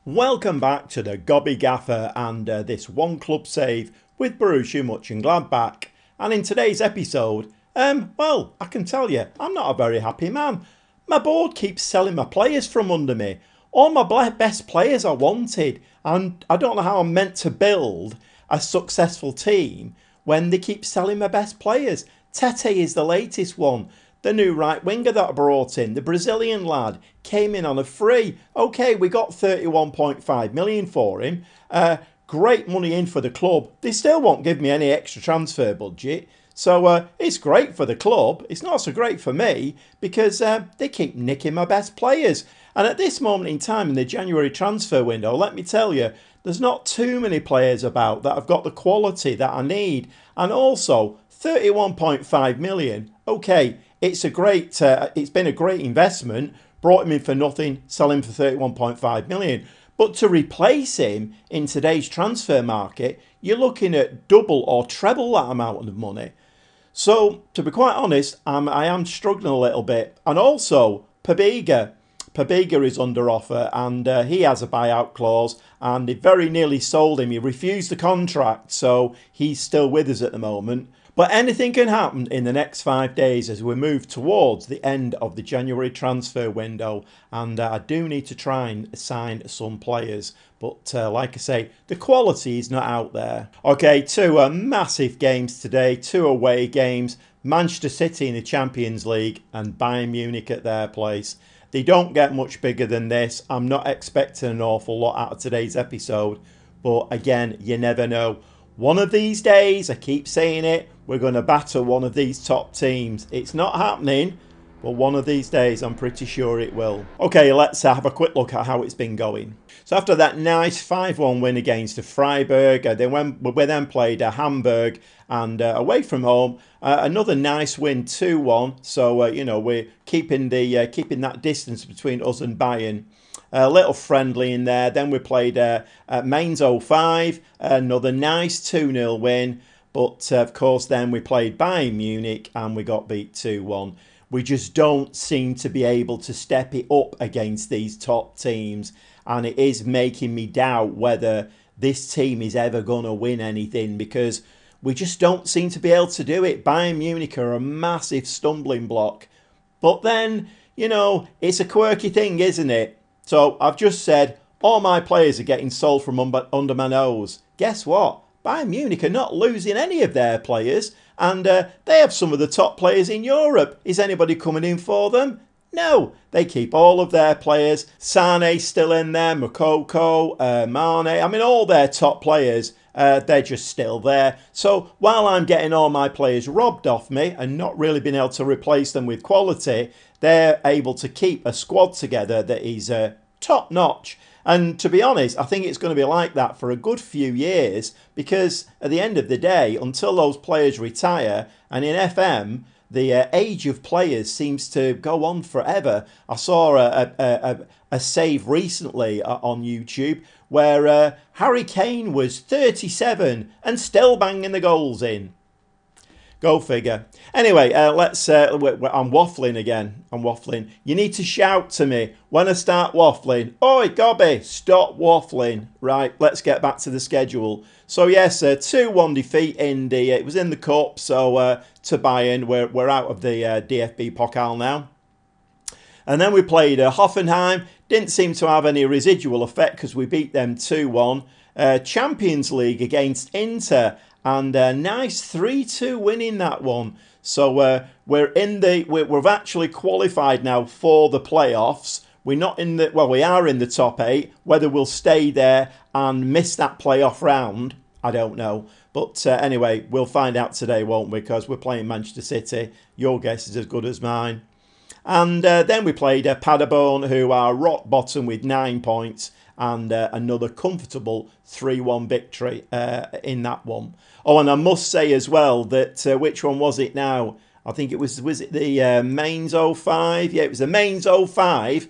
Welcome back to the Gobby Gaffer and this one club save with Borussia Mönchengladbach. And in today's episode, well, I can tell you, I'm not a very happy man. My board keeps selling my players from under me. All my best players are wanted, and I don't know how I'm meant to build a successful team when they keep selling my best players. Tete is the latest one. The new right winger that I brought in, the Brazilian lad, came in on a free. Okay, we got 31.5 million for him. Great money in for the club. They still won't give me any extra transfer budget. So it's great for the club. It's not so great for me because they keep nicking my best players. And at this moment in time in the January transfer window, let me tell you, there's not too many players about that have got the quality that I need. And also, 31.5 million. Okay, it's been a great investment. Brought him in for nothing, sell him for 31.5 million. But to replace him in today's transfer market, you're looking at double or treble that amount of money. So, to be quite honest, I am struggling a little bit. And also, Pabega is under offer and he has a buyout clause and they very nearly sold him. He refused the contract, so he's still with us at the moment. But anything can happen in the next 5 days as we move towards the end of the January transfer window. And I do need to try and sign some players. But like I say, the quality is not out there. Okay, two massive games today, two away games. Manchester City in the Champions League and Bayern Munich at their place. They don't get much bigger than this. I'm not expecting an awful lot out of today's episode. But again, you never know. One of these days, I keep saying it, we're going to batter one of these top teams. It's not happening, but one of these days I'm pretty sure it will. Okay, let's have a quick look at how it's been going. So after that nice 5-1 win against Freiburg, we then played Hamburg and away from home, another nice win 2-1. So, we're keeping that distance between us and Bayern. A little friendly in there. Then we played Mainz 05, another nice 2-0 win. But of course, then we played Bayern Munich and we got beat 2-1. We just don't seem to be able to step it up against these top teams. And it is making me doubt whether this team is ever going to win anything because we just don't seem to be able to do it. Bayern Munich are a massive stumbling block. But then, it's a quirky thing, isn't it? So I've just said all my players are getting sold from under my nose. Guess what? Bayern Munich are not losing any of their players and they have some of the top players in Europe. Is anybody coming in for them? No, they keep all of their players. Sane's still in there, Moukoko, Mane, all their top players, they're just still there. So while I'm getting all my players robbed off me and not really being able to replace them with quality, they're able to keep a squad together that is top notch. And to be honest, I think it's going to be like that for a good few years because at the end of the day, until those players retire, and in FM, the age of players seems to go on forever. I saw a save recently on YouTube where Harry Kane was 37 and still banging the goals in. Go figure. Anyway, I'm waffling again. I'm waffling. You need to shout to me when I start waffling. Oi, Gobby, stop waffling. Right, let's get back to the schedule. So yes, 2-1 defeat it was in the cup. So to Bayern, we're out of the DFB Pokal now. And then we played Hoffenheim. Didn't seem to have any residual effect because we beat them 2-1. Champions League against Inter. And a nice 3-2 win in that one. So we've actually qualified now for the playoffs. We are in the top 8. Whether we'll stay there and miss that playoff round, I don't know. But anyway, we'll find out today, won't we? Because we're playing Manchester City. Your guess is as good as mine. And then we played Paderborn, who are rock bottom with 9 points. And another comfortable 3-1 victory in that one. Oh, and I must say as well that, which one was it now? I think it was it the Mainz 05? Yeah, it was the Mainz 05.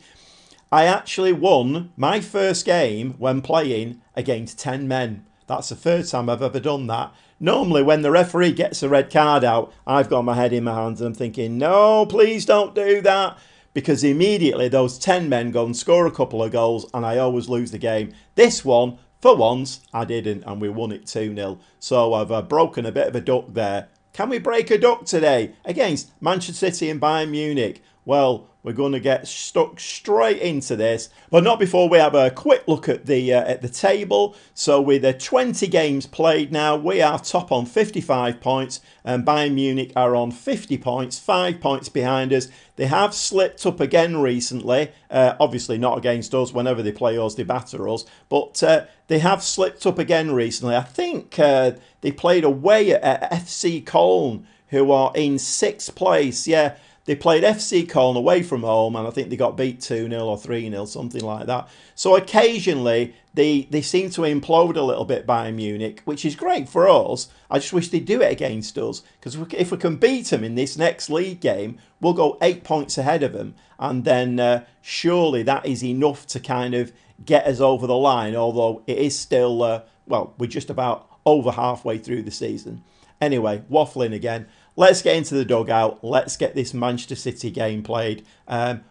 I actually won my first game when playing against 10 men. That's the first time I've ever done that. Normally, when the referee gets a red card out, I've got my head in my hands and I'm thinking, no, please don't do that. because immediately those 10 men go and score a couple of goals and I always lose the game. This one, for once, I didn't, and we won it 2-0. So I've broken a bit of a duck there. Can we break a duck today against Manchester City and Bayern Munich? Well, we're going to get stuck straight into this, but not before we have a quick look at the table. So with 20 games played now, we are top on 55 points, and Bayern Munich are on 50 points, 5 points behind us. They have slipped up again recently, obviously not against us. Whenever they play us, they batter us, but they have slipped up again recently. I think they played away at FC Köln, who are in 6th place. Yeah. They played FC Köln away from home, and I think they got beat 2-0 or 3-0, something like that. So occasionally, they seem to implode a little bit, Bayern Munich, which is great for us. I just wish they'd do it against us, because if we can beat them in this next league game, we'll go 8 points ahead of them. And then surely that is enough to kind of get us over the line, although it is still, well, we're just about over halfway through the season. Anyway, waffling again. Let's get into the dugout. Let's get this Manchester City game played.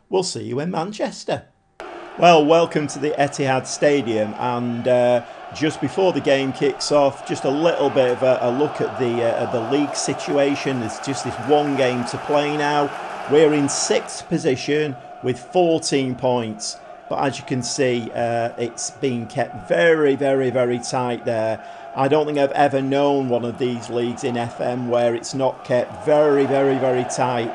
We'll see you in Manchester. Well, welcome to the Etihad Stadium. And just before the game kicks off, just a little bit of a look at the league situation. There's just this one game to play now. We're in 6th position with 14 points. But as you can see, it's been kept very, very, very tight there. I don't think I've ever known one of these leagues in FM where it's not kept very, very, very tight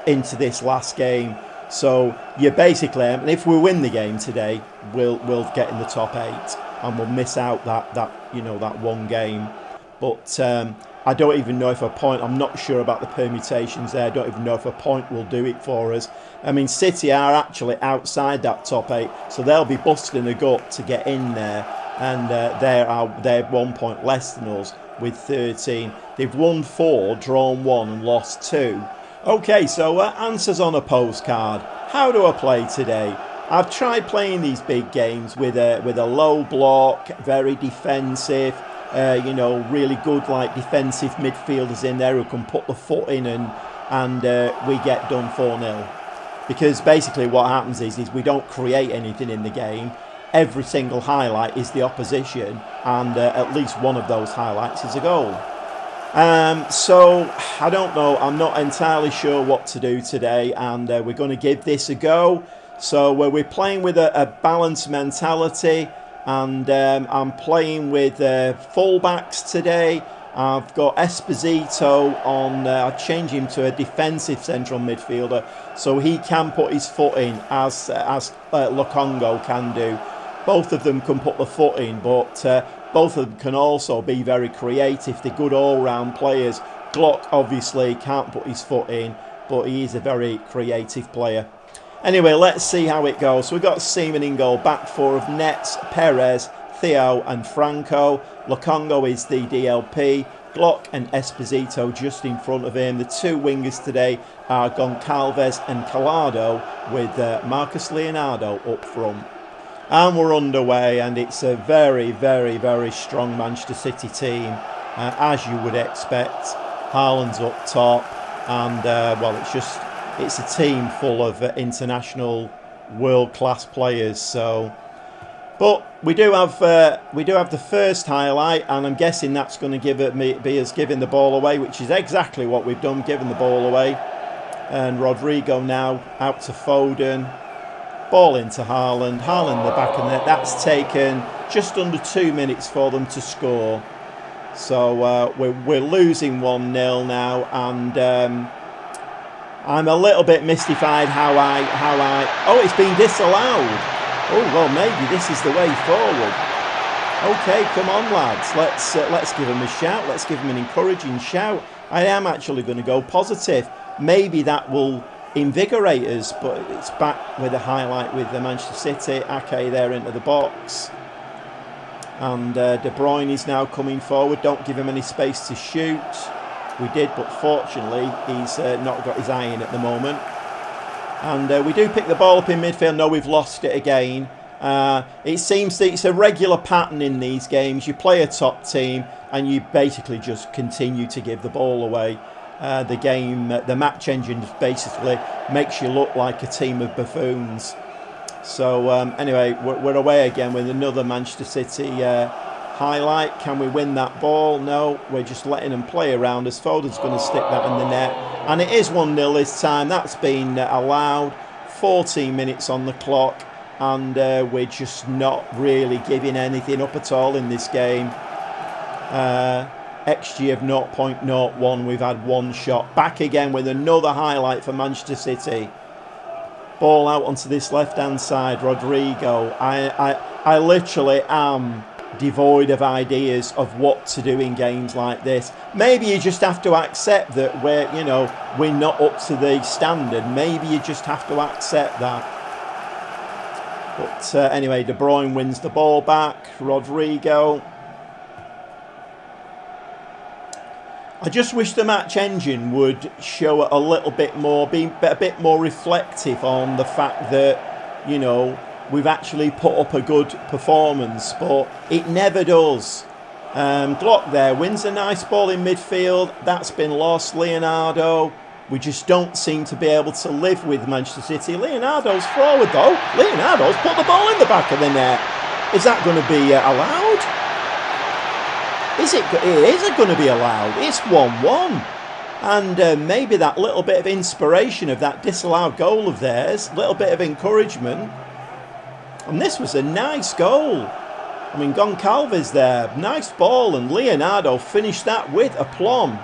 into this last game. So you basically, and if we win the game today, we'll get in the top 8 and we'll miss out that one game. But I don't even know if a point, I'm not sure about the permutations there. I don't even know if a point will do it for us. I mean, City are actually outside that top 8, so they'll be busting a gut to get in there. And they're 1 point less than us with 13. They've won 4, drawn 1 and lost 2. Okay, so answers on a postcard. How do I play today? I've tried playing these big games with a low block, very defensive, really good defensive midfielders in there who can put the foot in and we get done 4-0. Because basically what happens is we don't create anything in the game. Every single highlight is the opposition, and at least one of those highlights is a goal. So I don't know. I'm not entirely sure what to do today, and we're going to give this a go. So we're playing with a balanced mentality, and I'm playing with fullbacks today. I've got Esposito on. I'll change him to a defensive central midfielder, so he can put his foot in as Lokonga can do. Both of them can put the foot in, but both of them can also be very creative. They're good all-round players. Glock obviously can't put his foot in, but he is a very creative player. Anyway, let's see how it goes. So we've got Seaman in goal, back 4 of Nets, Perez, Theo and Franco. Lokonga is the DLP. Glock and Esposito just in front of him. The 2 wingers today are Goncalves and Collado, with Marcus Leonardo up front. And we're underway, and it's a very, very, very strong Manchester City team, as you would expect. Haaland's up top, and it's a team full of international, world-class players. So, but we do have the first highlight, and I'm guessing that's going to be us giving the ball away, which is exactly what we've done, giving the ball away. And Rodrigo now out to Foden. Ball into Haaland. Haaland the back of the net. That's taken just under 2 minutes for them to score. So we're losing 1-0 now, and I'm a little bit mystified how I. Oh, it's been disallowed. Oh well, maybe this is the way forward. Okay, come on, lads. Let's give him a shout. Let's give him an encouraging shout. I am actually going to go positive. Maybe that will invigorate us, but it's back with a highlight with the Manchester City. Ake there into the box, and De Bruyne is now coming forward. Don't give him any space to shoot. We did, but fortunately he's not got his eye in at the moment. And we do pick the ball up in midfield. No, we've lost it again. It seems that it's a regular pattern in these games. You play a top team and you basically just continue to give the ball away. the game, the match engine basically makes you look like a team of buffoons. So anyway, we're away again with another Manchester City highlight. Can we win that ball? No, we're just letting them play around us. Foden's going to stick that in the net. And it is 1-0 this time. That's been allowed. 14 minutes on the clock. And we're just not really giving anything up at all in this game. XG of 0.01. We've had one shot. Back again with another highlight for Manchester City. Ball out onto this left-hand side. Rodrigo. I literally am devoid of ideas of what to do in games like this. Maybe you just have to accept that we're not up to the standard. Maybe you just have to accept that. But anyway, De Bruyne wins the ball back. Rodrigo. I just wish the match engine would show a little bit more, be a bit more reflective on the fact that, we've actually put up a good performance, but it never does. Glock there wins a nice ball in midfield. That's been lost. Leonardo. We just don't seem to be able to live with Manchester City. Leonardo's forward though. Leonardo's put the ball in the back of the net. Is that going to be allowed? Is it going to be allowed? It's 1-1. And maybe that little bit of inspiration of that disallowed goal of theirs, little bit of encouragement. And this was a nice goal. I mean, Goncalves there, nice ball, and Leonardo finished that with aplomb.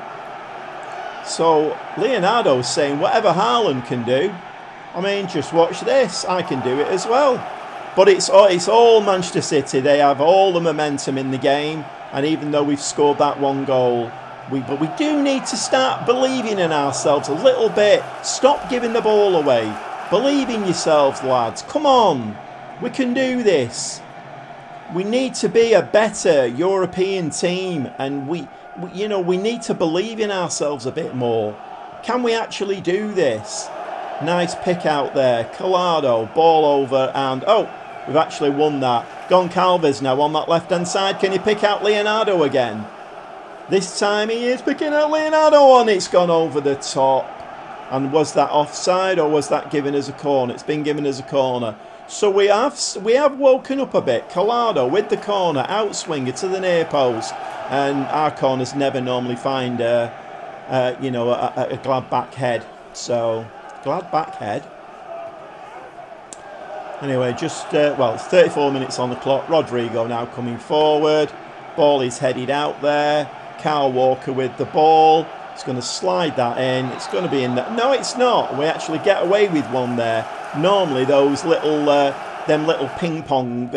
So Leonardo's saying whatever Haaland can do, I mean, just watch this, I can do it as well. But it's all Manchester City. They have all the momentum in the game. And even though we've scored that one goal, we do need to start believing in ourselves a little bit. Stop giving the ball away. Believe in yourselves, lads. Come on. We can do this. We need to be a better European team. And we need to believe in ourselves a bit more. Can we actually do this? Nice pick out there. Collado, ball over, and we've actually won that. Goncalves now on that left-hand side. Can you pick out Leonardo again? This time he is picking out Leonardo, and it's gone over the top. And was that offside, or was that given as a corner? It's been given as a corner. So we have woken up a bit. Collado with the corner, outswinger to the near post. And our corners never normally find a Gladbach head. So, Gladbach head. Anyway, it's 34 minutes on the clock. Rodrigo now coming forward. Ball is headed out there. Kyle Walker with the ball. It's going to slide that in. It's going to be in there. No, it's not. We actually get away with one there. Normally, those little ping pong,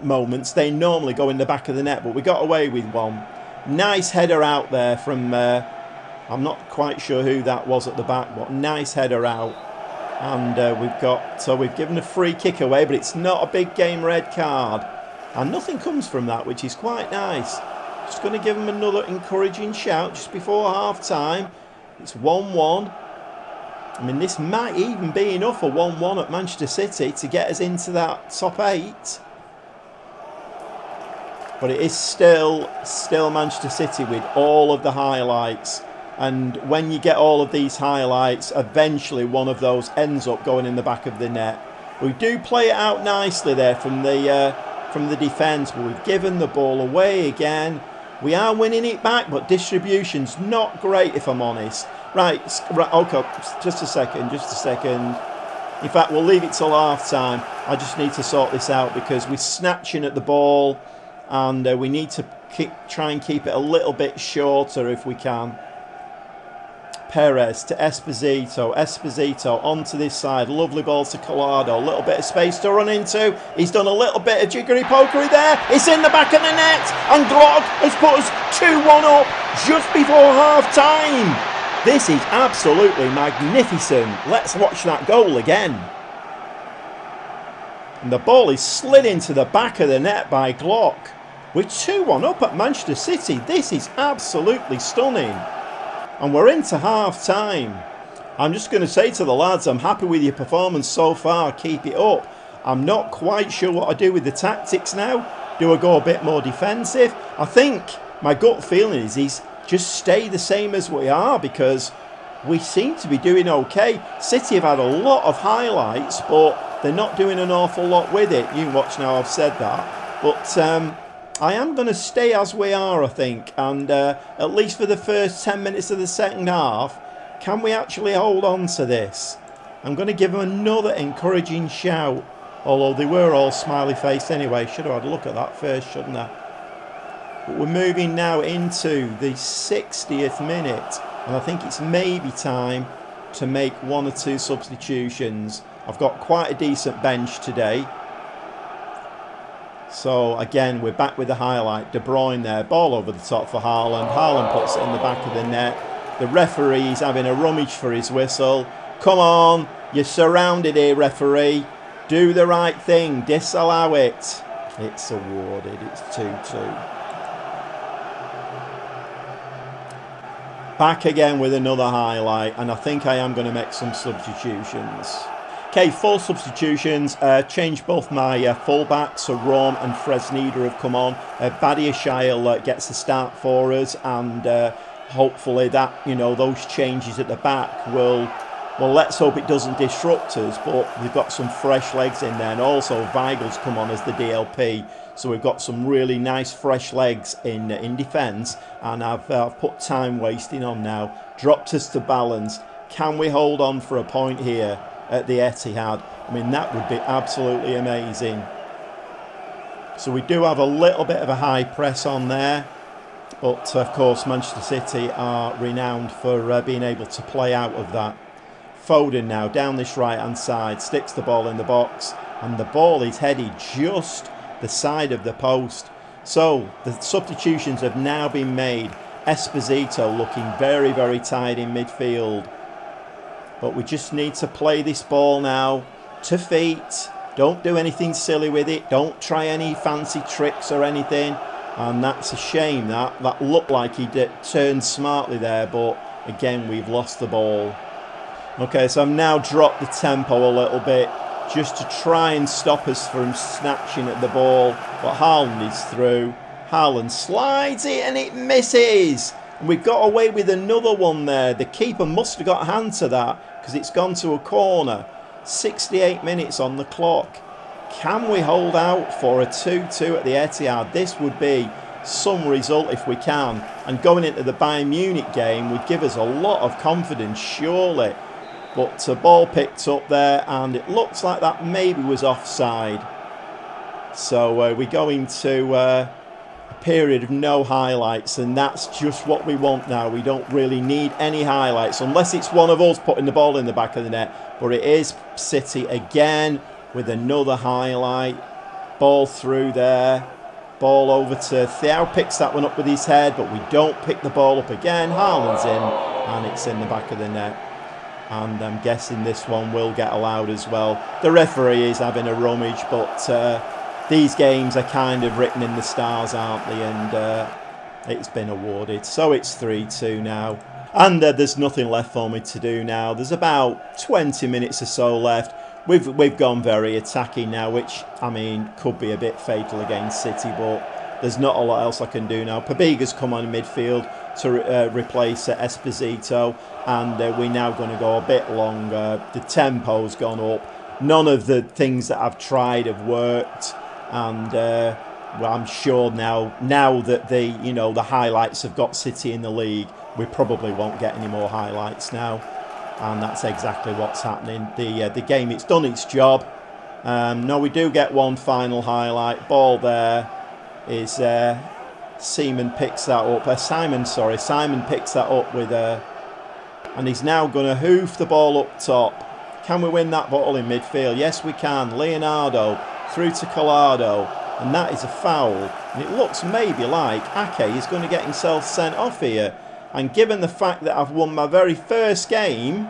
moments, they normally go in the back of the net. But we got away with one. Nice header out there from. I'm not quite sure who that was at the back, but nice header out. And we've given a free kick away, but it's not a big game red card. And nothing comes from that, which is quite nice. Just going to give them another encouraging shout just before half-time. It's 1-1. I mean, this might even be enough for 1-1 at Manchester City to get us into that top 8. But it is still Manchester City with all of the highlights. And when you get all of these highlights, eventually one of those ends up going in the back of the net. We do play it out nicely there from the defence, but we've given the ball away again. We are winning it back, but distribution's not great, if I'm honest. Right, okay, just a second. In fact, we'll leave it till half-time. I just need to sort this out because we're snatching at the ball, and we need to try and keep it a little bit shorter if we can. Perez to Esposito. Esposito onto this side. Lovely ball to Collado. A little bit of space to run into. He's done a little bit of jiggery pokery there. It's in the back of the net. And Glock has put us 2-1 up just before half time. This is absolutely magnificent. Let's watch that goal again. And the ball is slid into the back of the net by Glock. We're 2-1 up at Manchester City. This is absolutely stunning. And we're into half-time. I'm just going to say to the lads, I'm happy with your performance so far. Keep it up. I'm not quite sure what I do with the tactics now. Do I go a bit more defensive? I think my gut feeling is just stay the same as we are, because we seem to be doing okay. City have had a lot of highlights, but they're not doing an awful lot with it. You can watch now, I've said that. But I am going to stay as we are, I think. And at least for the first 10 minutes of the second half, can we actually hold on to this? I'm going to give them another encouraging shout. Although they were all smiley faced anyway. Should have had a look at that first, shouldn't I? But we're moving now into the 60th minute. And I think it's maybe time to make one or two substitutions. I've got quite a decent bench today. So again, we're back with the highlight. De Bruyne there, ball over the top for Haaland. Haaland puts it in the back of the net. The referee's having a rummage for his whistle. Come on, you're surrounded here, referee. Do the right thing, disallow it. It's awarded, it's 2-2. Back again with another highlight, and I think I am going to make some substitutions. Okay, 4 substitutions. Change both my fullbacks, so Rom and Fresneda have come on. Badiashile gets the start for us, and hopefully that, those changes at the back will, well, let's hope it doesn't disrupt us, but we've got some fresh legs in there, and also Weigl's come on as the DLP. So we've got some really nice fresh legs in defence, and I've put time wasting on now. Dropped us to balance. Can we hold on for a point here at the Etihad? I mean, that would be absolutely amazing. So we do have a little bit of a high press on there, but of course Manchester City are renowned for being able to play out of that. Foden now down this right hand side, sticks the ball in the box, and the ball is headed just the side of the post. So the substitutions have now been made. Esposito looking very, very tired in midfield, but we just need to play this ball now to feet. Don't do anything silly with it, don't try any fancy tricks or anything. And that's a shame. That looked like he turned smartly there, but again we've lost the ball. Okay, so I've now dropped the tempo a little bit just to try and stop us from snatching at the ball. But Haaland is through. Haaland slides it and it misses. And we've got away with another one there. The keeper must have got a hand to that because it's gone to a corner. 68 minutes on the clock. Can we hold out for a 2-2 at the Etihad? This would be some result if we can. And going into the Bayern Munich game would give us a lot of confidence, surely. But a ball picked up there, and it looks like that maybe was offside. So we go into a period of no highlights, and that's just what we want now. We don't really need any highlights, unless it's one of us putting the ball in the back of the net. But it is City again with another highlight. Ball through there. Ball over to Thiaw, picks that one up with his head, but we don't pick the ball up again. Haaland's in, and it's in the back of the net. And I'm guessing this one will get allowed as well. The referee is having a rummage, but these games are kind of written in the stars, aren't they? And it's been awarded. So it's 3-2 now. And there's nothing left for me to do now. There's about 20 minutes or so left. We've gone very attacking now, which, I mean, could be a bit fatal against City, but there's not a lot else I can do now. Pabiga's come on in midfield to replace Esposito, and we're now going to go a bit longer. The tempo's gone up. None of the things that I've tried have worked, and well, I'm sure now that the highlights have got City in the league, we probably won't get any more highlights now. And that's exactly what's happening. The game, it's done its job. No, we do get one final highlight. Ball there is Simon picks that up. Simon picks that up with and he's now going to hoof the ball up top. Can we win that ball in midfield? Yes, we can. Leonardo through to Collado, and that is a foul. And it looks maybe like Ake is going to get himself sent off here. And given the fact that I've won my very first game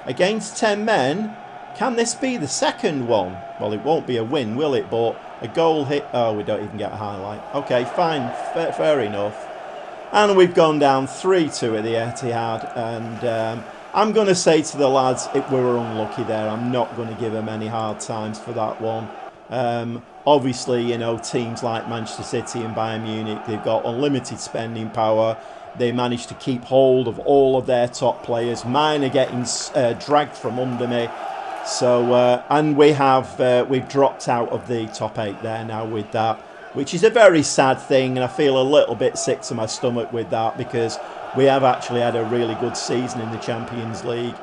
against 10 men, can this be the second one? Well, it won't be a win, will it? But a goal hit. Oh, we don't even get a highlight. Okay, fine. Fair enough. And we've gone down 3-2 at the Etihad. And I'm going to say to the lads, we were unlucky there. I'm not going to give them any hard times for that one. Obviously, you know, teams like Manchester City and Bayern Munich, they've got unlimited spending power. They managed to keep hold of all of their top players. Mine are getting dragged from under me. So, and we've dropped out of the top 8 there now with that, which is a very sad thing, and I feel a little bit sick to my stomach with that, because we have actually had a really good season in the Champions League,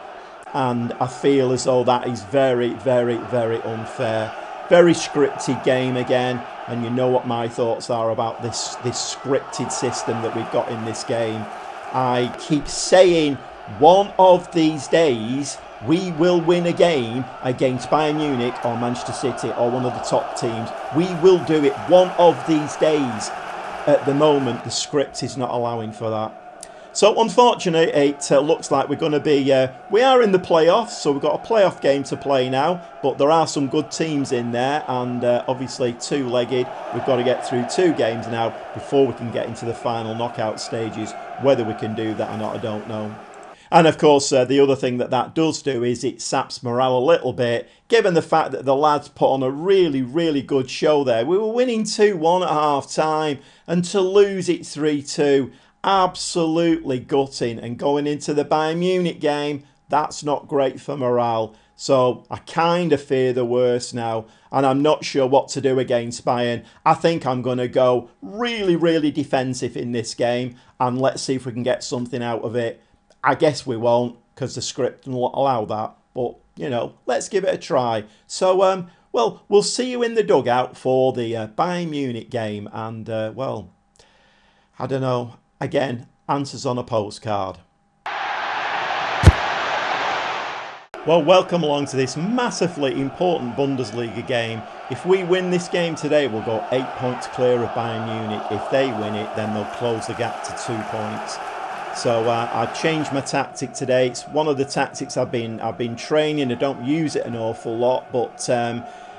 and I feel as though that is very, very, very unfair. Very scripted game again, and you know what my thoughts are about this scripted system that we've got in this game. I keep saying one of these days we will win a game against Bayern Munich or Manchester City or one of the top teams. We will do it one of these days. At the moment, the script is not allowing for that. So unfortunately, it looks like we're going to be, we are in the playoffs, so we've got a playoff game to play now, but there are some good teams in there, and obviously two-legged. We've got to get through 2 games now before we can get into the final knockout stages. Whether we can do that or not, I don't know. And of course, the other thing that does do is it saps morale a little bit, given the fact that the lads put on a really, really good show there. We were winning 2-1 at half-time, and to lose it 3-2, absolutely gutting. And going into the Bayern Munich game, that's not great for morale. So I kind of fear the worst now, and I'm not sure what to do against Bayern. I think I'm going to go really, really defensive in this game, and let's see if we can get something out of it. I guess we won't, because the script will allow that. But, you know, let's give it a try. So, well, we'll see you in the dugout for the Bayern Munich game. And, well, I don't know. Again, answers on a postcard. Well, welcome along to this massively important Bundesliga game. If we win this game today, we'll go 8 points clear of Bayern Munich. If they win it, then they'll close the gap to 2 points. So I changed my tactic today. It's one of the tactics I've been training. I don't use it an awful lot, but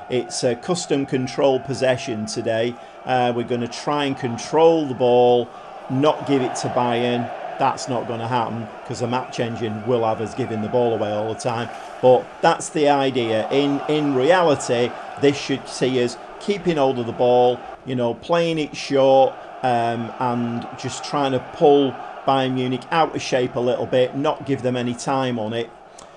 it's a custom control possession today. We're going to try and control the ball, not give it to Bayern. That's not going to happen, because the match engine will have us giving the ball away all the time. But that's the idea. In reality, this should see us keeping hold of the ball, you know, playing it short, and just trying to pull Bayern Munich out of shape a little bit, not give them any time on it.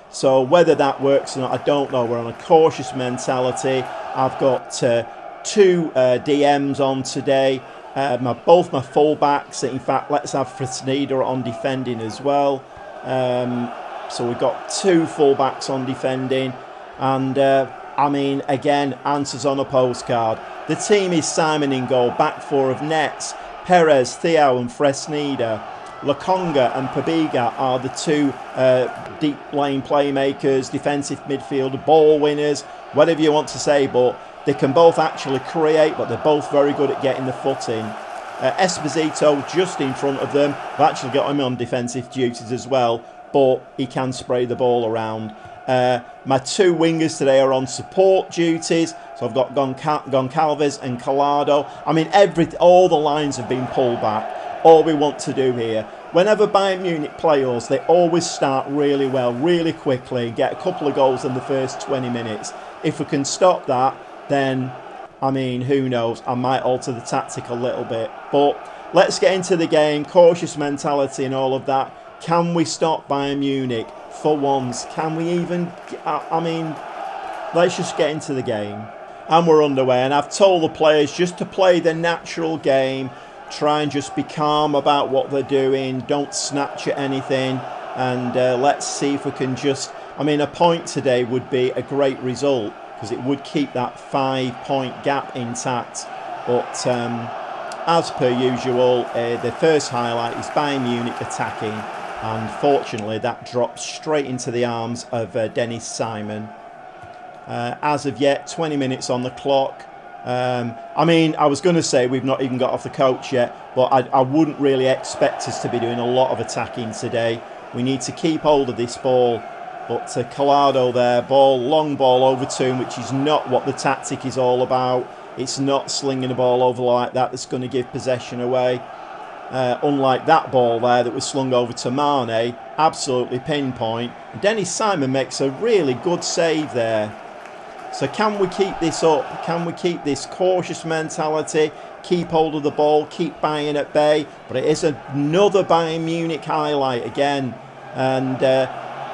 So whether that works or not, I don't know. We're on a cautious mentality. I've got 2 DMs on today. Both my fullbacks. In fact, let's have Fresneda on defending as well. So we've got 2 fullbacks on defending. And, I mean, again, answers on a postcard. The team is Simon in goal, back 4 of Nets, Perez, Theo and Fresneda. Lokonga and Pabiga are the 2 deep lane playmakers, defensive midfielder, ball winners, whatever you want to say, but they can both actually create, but they're both very good at getting the foot in. Esposito just in front of them. I've actually got him on defensive duties as well, but he can spray the ball around. My 2 wingers today are on support duties, so I've got Goncalves and Collado. I mean, all the lines have been pulled back. All we want to do here, whenever Bayern Munich play us, they always start really well, really quickly, get a couple of goals in the first 20 minutes. If we can stop that, then, I mean, who knows? I might alter the tactic a little bit. But let's get into the game, cautious mentality and all of that. Can we stop Bayern Munich for once? Can we even, I mean, let's just get into the game. And we're underway, and I've told the players just to play the natural game. Try and just be calm about what they're doing. Don't snatch at anything. And let's see if we can just... I mean, a point today would be a great result, because it would keep that 5-point gap intact. But as per usual, the first highlight is Bayern Munich attacking. And fortunately, that drops straight into the arms of Dennis Simon. As of yet, 20 minutes on the clock. I mean, I was going to say we've not even got off the coach yet, but I wouldn't really expect us to be doing a lot of attacking today. We need to keep hold of this ball. But Collado there, long ball over to him, which is not what the tactic is all about. It's not slinging the ball over like that that's going to give possession away. Unlike that ball there that was slung over to Mane, absolutely pinpoint. Dennis Simon makes a really good save there. So can we keep this up? Can we keep this cautious mentality? Keep hold of the ball, keep Bayern at bay. But it is another Bayern Munich highlight again. And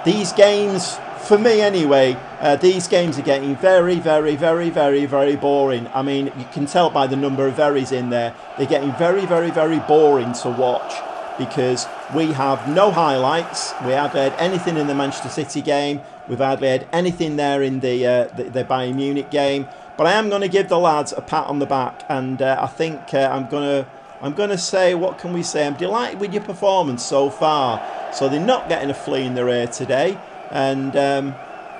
these games, for me anyway, these games are getting very, very, very, very, very boring. I mean, you can tell by the number of verys in there. They're getting very, very, very boring to watch because we have no highlights. We hardly had anything in the Manchester City game. We've hardly had anything there in the Bayern Munich game. But I am going to give the lads a pat on the back, and I think I'm going to say, what can we say? I'm delighted with your performance so far. So they're not getting a flea in their ear today. And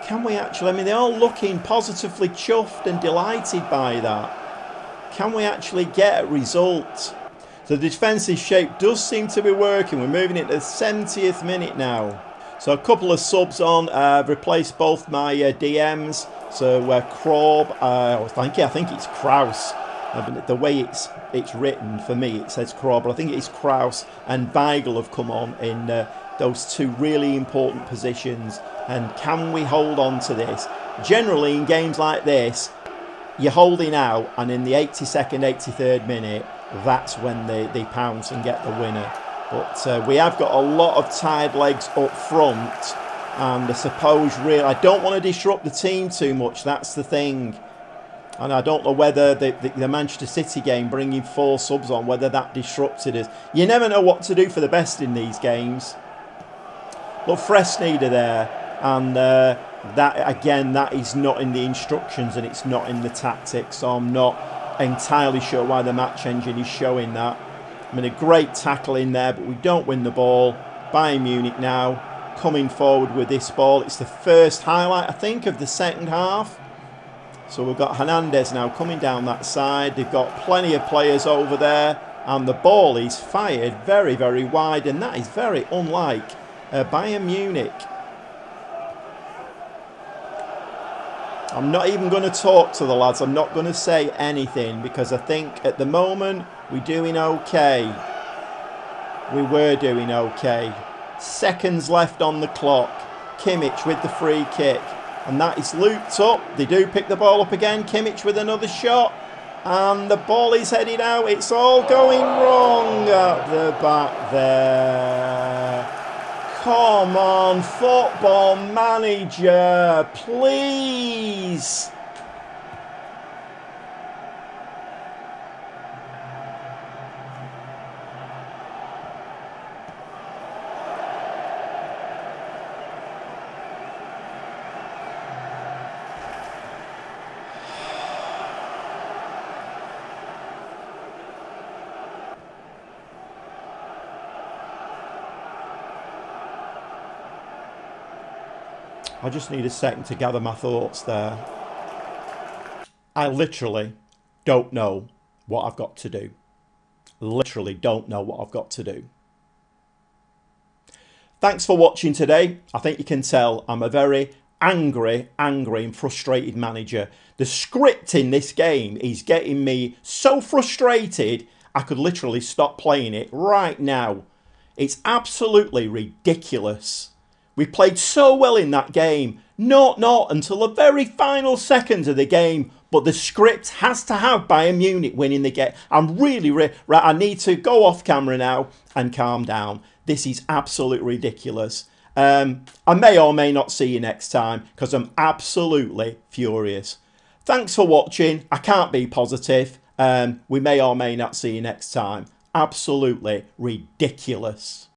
can we actually, I mean, they're all looking positively chuffed and delighted by that. Can we actually get a result? So the defensive shape does seem to be working. We're moving into the 70th minute now. So a couple of subs on. I've replaced both my DMs. So Krob, I think it's Kraus. The way it's written, for me, it says Krob, but I think it's Kraus and Weigl have come on in those two really important positions. And can we hold on to this? Generally, in games like this, you're holding out, and in the 82nd, 83rd minute, that's when they pounce and get the winner. But we have got a lot of tired legs up front, and I suppose really I don't want to disrupt the team too much. That's the thing. And I don't know whether the Manchester City game, bringing 4 subs on, whether that disrupted us. You never know what to do for the best in these games. Look, Fresneda there, and that is not in the instructions and it's not in the tactics. So I'm not entirely sure why the match engine is showing that. I mean, a great tackle in there, but we don't win the ball. Bayern Munich now coming forward with this ball. It's the first highlight, I think, of the second half. So we've got Hernandez now coming down that side. They've got plenty of players over there. And the ball is fired very, very wide. And that is very unlike Bayern Munich. I'm not even going to talk to the lads. I'm not going to say anything because I think at the moment we're doing okay. We were doing okay. Seconds left on the clock. Kimmich with the free kick. And that is looped up. They do pick the ball up again. Kimmich with another shot. And the ball is headed out. It's all going wrong at the back there. Come on, Football Manager, please. I just need a second to gather my thoughts there. I literally don't know what I've got to do. Literally don't know what I've got to do. Thanks for watching today. I think you can tell I'm a very angry and frustrated manager. The script in this game is getting me so frustrated I could literally stop playing it right now. It's absolutely ridiculous. We played so well in that game. Not until the very final seconds of the game. But the script has to have Bayern Munich winning the game. I'm really, right, I need to go off camera now and calm down. This is absolutely ridiculous. I may or may not see you next time because I'm absolutely furious. Thanks for watching. I can't be positive. We may or may not see you next time. Absolutely ridiculous.